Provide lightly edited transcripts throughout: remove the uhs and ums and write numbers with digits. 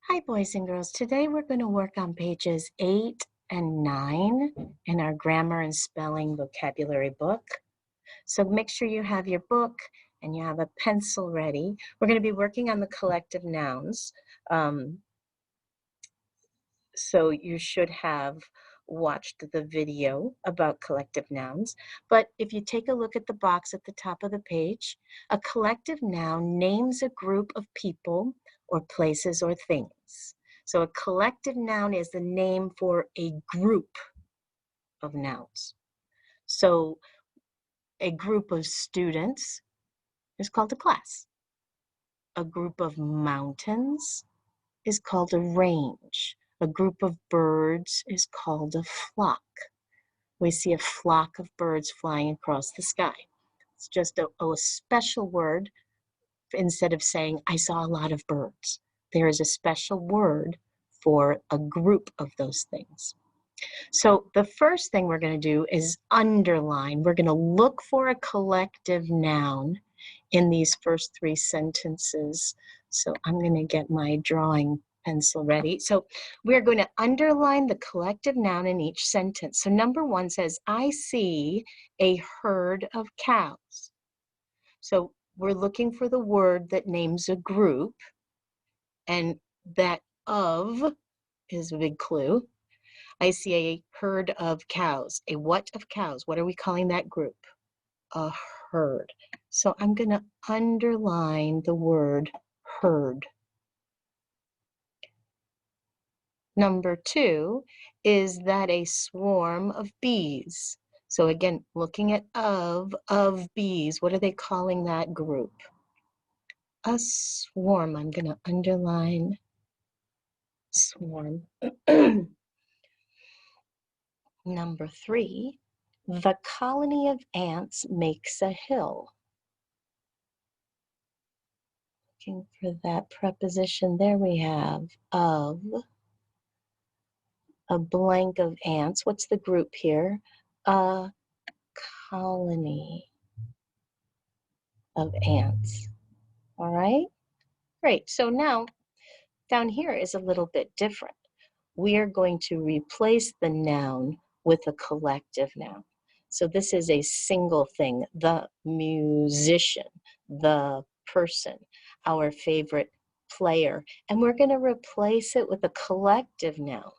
Hi, boys and girls. Today we're going to work on pages 8 and 9 in our grammar and spelling vocabulary book. So make sure you have your book and you have a pencil ready. We're going to be working on the collective nouns. So you should have watched the video about collective nouns. But if you take a look at the box at the top of the page, a collective noun names a group of people or places or things. So a collective noun is the name for a group of nouns. So a group of students is called a class. A group of mountains is called a range. A group of birds is called a flock. We see a flock of birds flying across the sky. It's just a special word. Instead of saying, I saw a lot of birds, there is a special word for a group of those things. So the first thing we're going to do is underline. We're going to look for a collective noun in these first three sentences. So I'm going to get my drawing pencil ready. So we're going to underline the collective noun in each sentence. So number one says, I see a herd of cows. So we're looking for the word that names a group, and that of is a big clue. I see a herd of cows. A what of cows? What are we calling that group? A herd. So I'm going to underline the word herd. Number two, is that a swarm of bees? So again, looking at of bees, what are they calling that group? A swarm. I'm going to underline swarm. Number three, the colony of ants makes a hill. Looking for that preposition, there we have of, a blank of ants. What's the group here? A colony of ants. All right, great. So now down here is a little bit different. We are going to replace the noun with a collective noun. So this is a single thing, the musician, the person, our favorite player, and we're going to replace it with a collective noun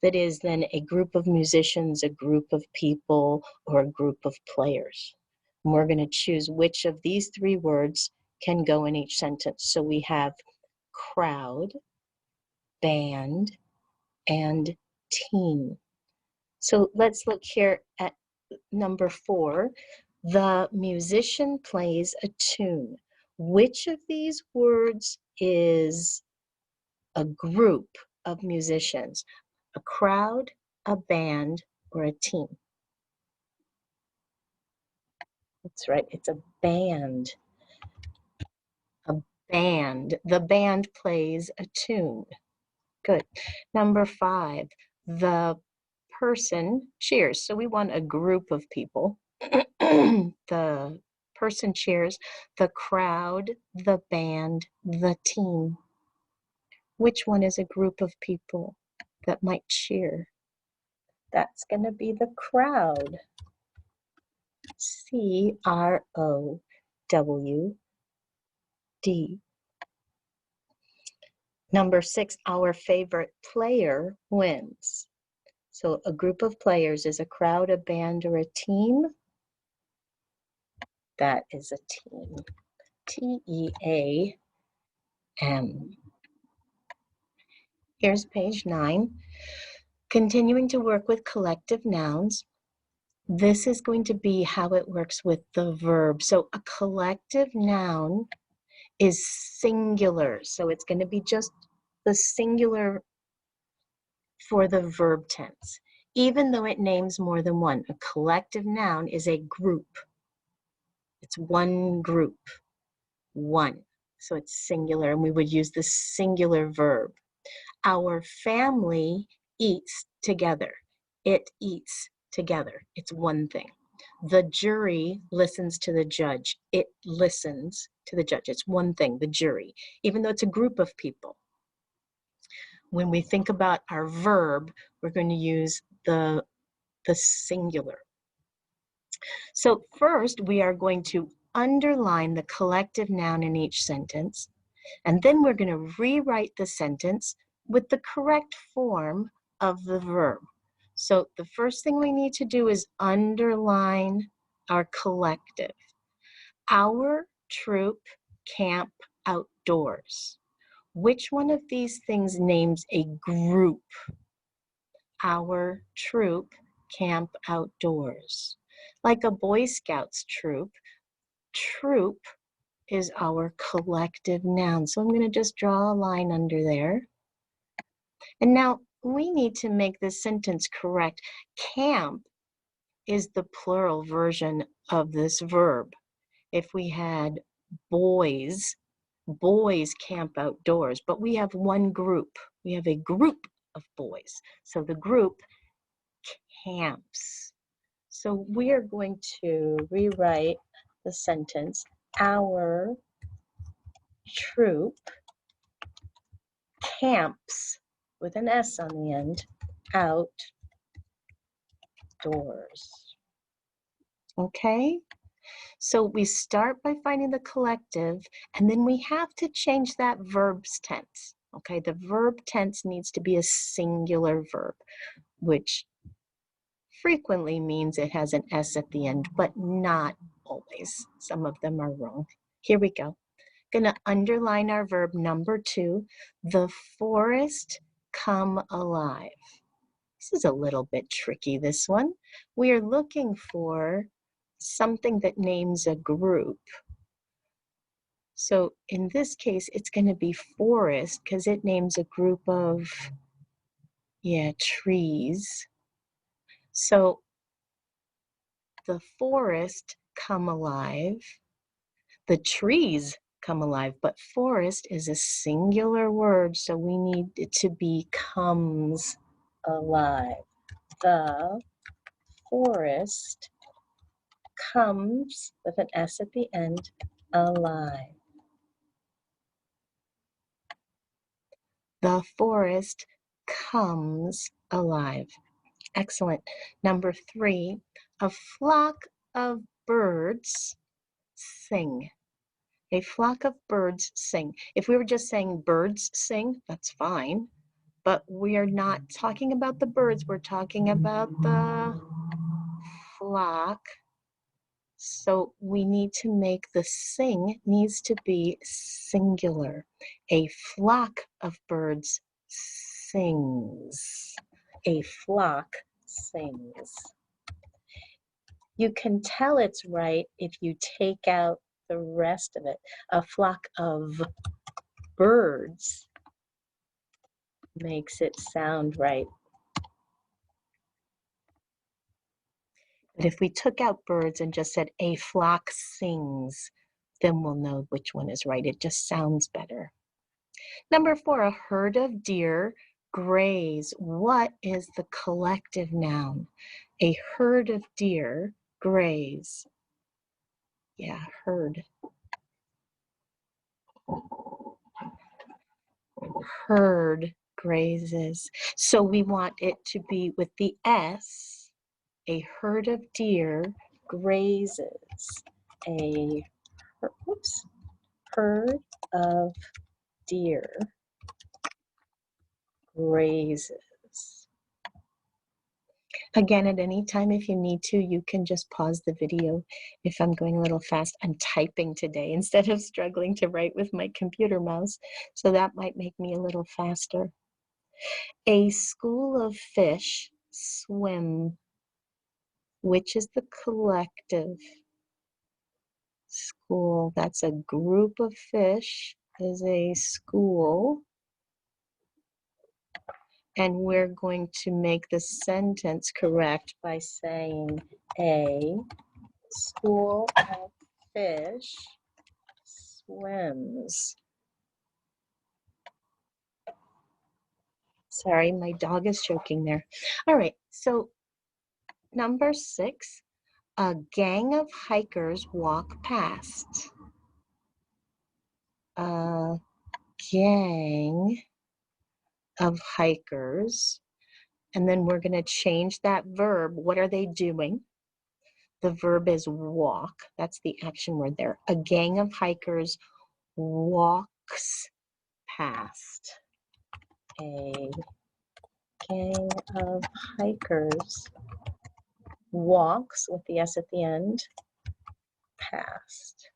that is then a group of musicians, a group of people, or a group of players. And we're going to choose which of these three words can go in each sentence. So we have crowd, band, and team. So let's look here at number four. The musician plays a tune. Which of these words is a group of musicians? A crowd, a band, or a team? That's right, it's a band. A band. The band plays a tune. Good. Number five, the person cheers. So we want a group of people. The person cheers, the crowd, the band, the team. Which one is a group of people that might cheer? That's going to be the crowd. C-R-O-W-D. Number six, our favorite player wins. So a group of players is a crowd, a band, or a team. That is a team. T-E-A-M. Here's page 9. Continuing to work with collective nouns. This is going to be how it works with the verb. So a collective noun is singular. So it's going to be just the singular for the verb tense. Even though it names more than one, a collective noun is a group. It's one group, one. So it's singular, and we would use the singular verb. Our family eats together. It eats together. It's one thing. The jury listens to the judge. It listens to the judge. It's one thing, the jury, even though it's a group of people. when we think about our verb, we're going to use the singular. So first, we are going to underline the collective noun in each sentence, and then we're going to rewrite the sentence with the correct form of the verb. So the first thing we need to do is underline our collective. Our troop camp outdoors. Which one of these things names a group? Our troop camp outdoors. Like a Boy Scouts troop, troop is our collective noun. So I'm going to just draw a line under there. And now we need to make this sentence correct. Camp is the plural version of this verb. If we had boys, boys camp outdoors, but we have one group. We have a group of boys. So the group camps. So we are going to rewrite the sentence, our troop camps, with an S on the end, outdoors. Okay? So we start by finding the collective, and then we have to change that verb's tense. Okay, the verb tense needs to be a singular verb, which frequently means it has an S at the end, but not always. Some of them are wrong. Here we go. Gonna underline our verb number 2, the forest come alive. This is a little bit tricky, this one. We are looking for something that names a group. So in this case, it's going to be forest because it names a group of, trees. So the forest come alive, the trees come alive, but forest is a singular word, so we need it to be comes alive. The forest comes, with an S at the end, alive. The forest comes alive. Excellent. Number 3, a flock of birds sing. A flock of birds sing. If we were just saying birds sing, that's fine. But we are not talking about the birds. We're talking about the flock. So we need to make the sing needs to be singular. A flock of birds sings. A flock sings. You can tell it's right if you take out the rest of it. A flock of birds makes it sound right. But if we took out birds and just said a flock sings, then we'll know which one is right. It just sounds better. Number 4, a herd of deer graze. What is the collective noun? A herd of deer graze. Yeah, herd. Herd grazes. So we want it to be with the S. A herd of deer grazes. A herd of deer grazes. Again, at any time, if you need to, you can just pause the video. If I'm going a little fast, I'm typing today instead of struggling to write with my computer mouse, so that might make me a little faster. A school of fish swim. Which is the collective? School, that's a group of fish, is a school. And we're going to make the sentence correct by saying a school of fish swims. Sorry, my dog is choking there. All right, so number 6, a gang of hikers walk past. A gang of hikers. And then we're going to change that verb. What are they doing? The verb is walk. That's the action word there. A gang of hikers walks past. A gang of hikers walks, with the S at the end, past.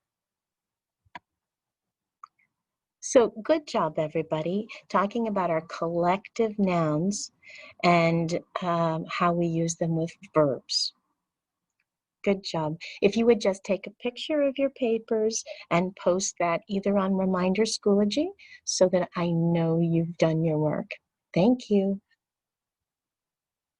So good job, everybody, talking about our collective nouns and how we use them with verbs. Good job. If you would just take a picture of your papers and post that either on Reminder Schoology so that I know you've done your work. Thank you.